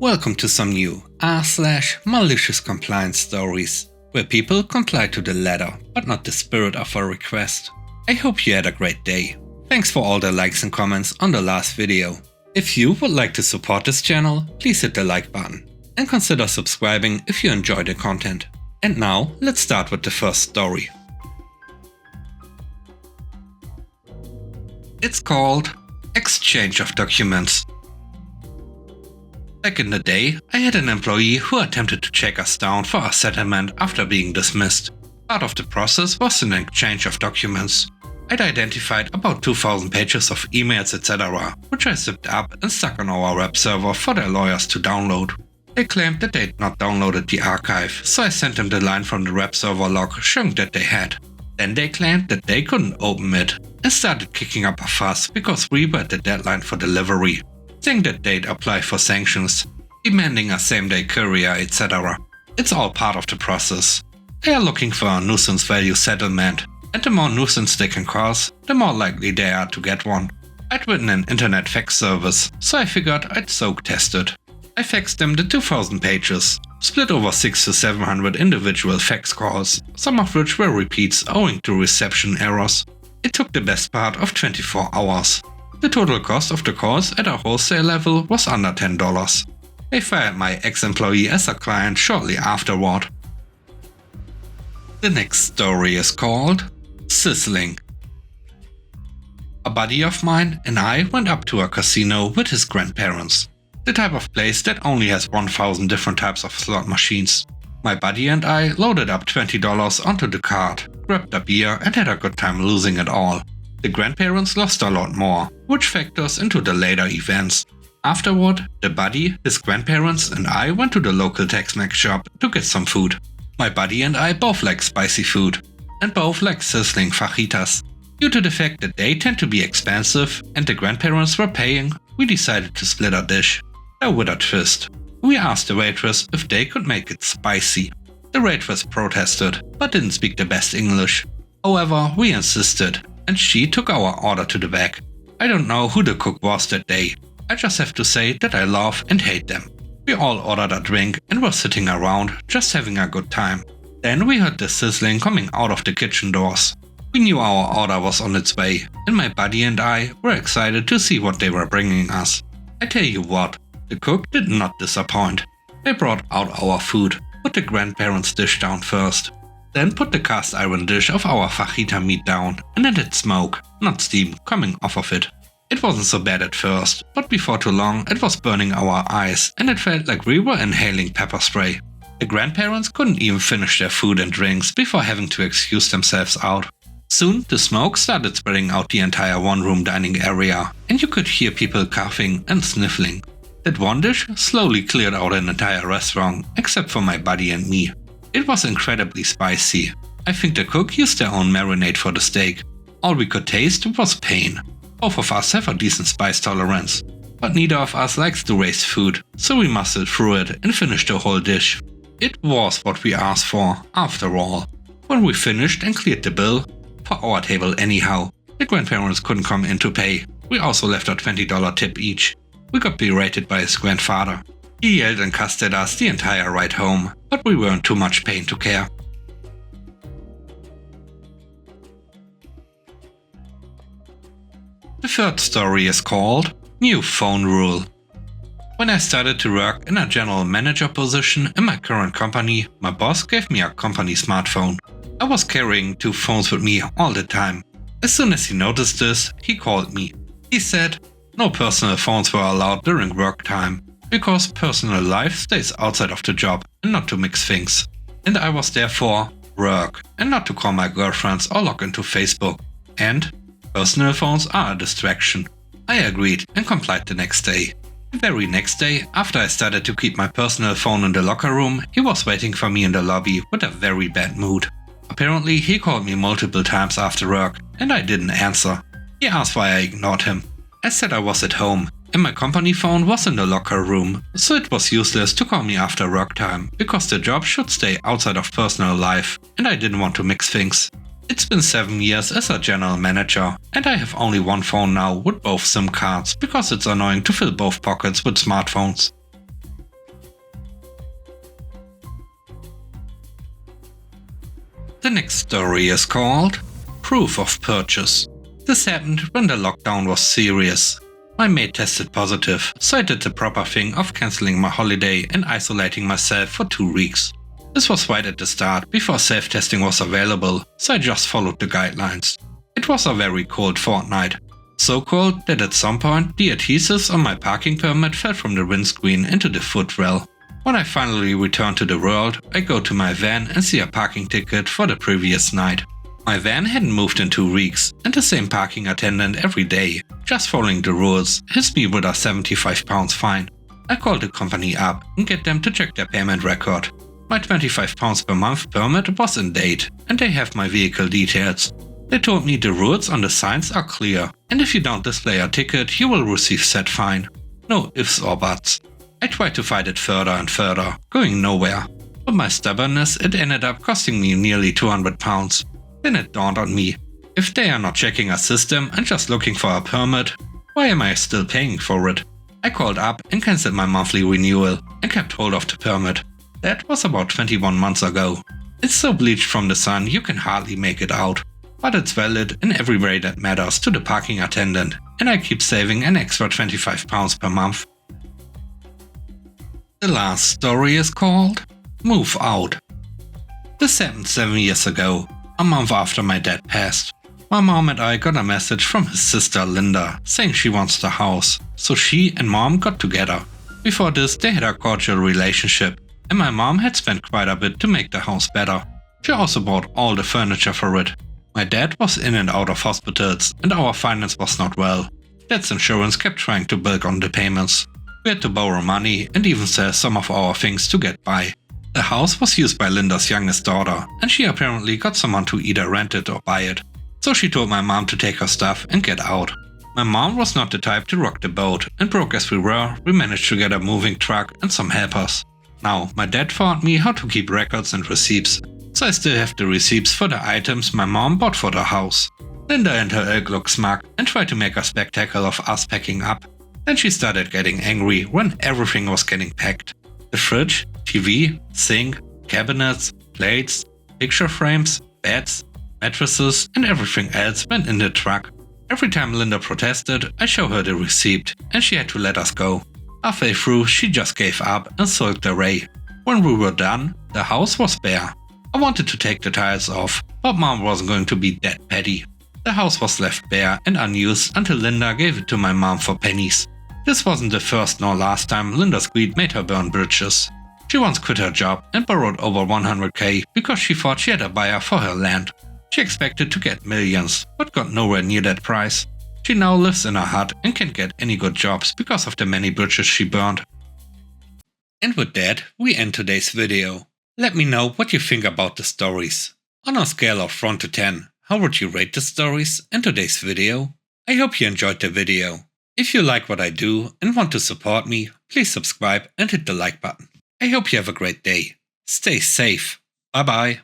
Welcome to some new r/malicious compliance stories, where people comply to the letter, but not the spirit of a request. I hope you had a great day. Thanks for all the likes and comments on the last video. If you would like to support this channel, please hit the like button and consider subscribing if you enjoy the content. And now, let's start with the first story. It's called Exchange of Documents. Back in the day, I had an employee who attempted to check us down for a settlement after being dismissed. Part of the process was an exchange of documents. I'd identified about 2,000 pages of emails etc., which I zipped up and stuck on our web server for their lawyers to download. They claimed that they'd not downloaded the archive, so I sent them the line from the web server log showing that they had. Then they claimed that they couldn't open it and started kicking up a fuss because we were at the deadline for delivery, saying that they'd apply for sanctions, demanding a same-day courier, etc. It's all part of the process. They are looking for a nuisance value settlement, and the more nuisance they can cause, the more likely they are to get one. I'd written an internet fax service, so I figured I'd soak test it. I faxed them the 2,000 pages, split over 600 to 700 individual fax calls, some of which were repeats owing to reception errors. It took the best part of 24 hours. The total cost of the calls at a wholesale level was under $10. They fired my ex-employee as a client shortly afterward. The next story is called Sizzling. A buddy of mine and I went up to a casino with his grandparents, the type of place that only has 1,000 different types of slot machines. My buddy and I loaded up $20 onto the card, grabbed a beer and had a good time losing it all. The grandparents lost a lot more, which factors into the later events. Afterward, the buddy, his grandparents and I went to the local Tex-Mex shop to get some food. My buddy and I both like spicy food, and both like sizzling fajitas. Due to the fact that they tend to be expensive and the grandparents were paying, we decided to split a dish. Though with a twist. We asked the waitress if they could make it spicy. The waitress protested, but didn't speak the best English. However, we insisted, and she took our order to the back. I don't know who the cook was that day. I just have to say that I love and hate them. We all ordered a drink and were sitting around, just having a good time. Then we heard the sizzling coming out of the kitchen doors. We knew our order was on its way, and my buddy and I were excited to see what they were bringing us. I tell you what, the cook did not disappoint. They brought out our food, put the grandparents' dish down first, then put the cast iron dish of our fajita meat down and let it smoke, not steam, coming off of it. It wasn't so bad at first, but before too long it was burning our eyes and it felt like we were inhaling pepper spray. The grandparents couldn't even finish their food and drinks before having to excuse themselves out. Soon the smoke started spreading out the entire one-room dining area and you could hear people coughing and sniffling. That one dish slowly cleared out an entire restaurant, except for my buddy and me. It was incredibly spicy. I think the cook used their own marinade for the steak. All we could taste was pain. Both of us have a decent spice tolerance, but neither of us likes to waste food, so we muscled through it and finished the whole dish. It was what we asked for, after all. When we finished and cleared the bill, for our table anyhow, the grandparents couldn't come in to pay. We also left a $20 tip each. We got berated by his grandfather. He yelled and cussed at us the entire ride home, but we weren't too much pain to care. The third story is called New Phone Rule. When I started to work in a general manager position in my current company, my boss gave me a company smartphone. I was carrying 2 phones with me all the time. As soon as he noticed this, he called me. He said, no personal phones were allowed during work time, because personal life stays outside of the job and not to mix things. And I was there for work and not to call my girlfriends or log into Facebook. And personal phones are a distraction. I agreed and complied the next day. The very next day, after I started to keep my personal phone in the locker room, he was waiting for me in the lobby with a very bad mood. Apparently he called me multiple times after work and I didn't answer. He asked why I ignored him. I said I was at home, and my company phone was in the locker room, so it was useless to call me after work time, because the job should stay outside of personal life, and I didn't want to mix things. It's been 7 years as a general manager, and I have only one phone now with both SIM cards, because it's annoying to fill both pockets with smartphones. The next story is called Proof of Purchase. This happened when the lockdown was serious. My maid tested positive, so I did the proper thing of cancelling my holiday and isolating myself for 2 weeks. This was right at the start, before self-testing was available, so I just followed the guidelines. It was a very cold fortnight. So cold that at some point the adhesives on my parking permit fell from the windscreen into the footrail. When I finally return to the world, I go to my van and see a parking ticket for the previous night. My van hadn't moved in 2 weeks, and the same parking attendant every day, just following the rules, hits me with a £75 fine. I call the company up and get them to check their payment record. My £25 per month permit was in date, and they have my vehicle details. They told me the rules on the signs are clear, and if you don't display a ticket, you will receive said fine. No ifs or buts. I tried to fight it further and further, going nowhere. With my stubbornness, it ended up costing me nearly £200. Then it dawned on me, if they are not checking a system and just looking for a permit, why am I still paying for it? I called up and cancelled my monthly renewal and kept hold of the permit. That was about 21 months ago. It's so bleached from the sun you can hardly make it out. But it's valid in every way that matters to the parking attendant, and I keep saving an extra £25 per month. The last story is called Move Out. This happened 7 years ago, a month after my dad passed. My mom and I got a message from his sister Linda saying she wants the house, so she and mom got together. Before this they had a cordial relationship, and my mom had spent quite a bit to make the house better. She also bought all the furniture for it. My dad was in and out of hospitals, and our finance was not well. Dad's insurance kept trying to bilk on the payments. We had to borrow money and even sell some of our things to get by. The house was used by Linda's youngest daughter, and she apparently got someone to either rent it or buy it. So she told my mom to take her stuff and get out. My mom was not the type to rock the boat, and broke as we were, we managed to get a moving truck and some helpers. Now, my dad taught me how to keep records and receipts, so I still have the receipts for the items my mom bought for the house. Linda and her ilk looked smug and tried to make a spectacle of us packing up. Then she started getting angry when everything was getting packed. The fridge, TV, sink, cabinets, plates, picture frames, beds, mattresses and everything else went in the truck. Every time Linda protested, I show her the receipt and she had to let us go. Halfway through, she just gave up and sulked away. When we were done, the house was bare. I wanted to take the tiles off, but mom wasn't going to be that petty. The house was left bare and unused until Linda gave it to my mom for pennies. This wasn't the first nor last time Linda's greed made her burn bridges. She once quit her job and borrowed over $100k because she thought she had a buyer for her land. She expected to get millions, but got nowhere near that price. She now lives in a hut and can't get any good jobs because of the many bridges she burned. And with that, we end today's video. Let me know what you think about the stories. On a scale of 1 to 10, how would you rate the stories and today's video? I hope you enjoyed the video. If you like what I do and want to support me, please subscribe and hit the like button. I hope you have a great day. Stay safe. Bye bye.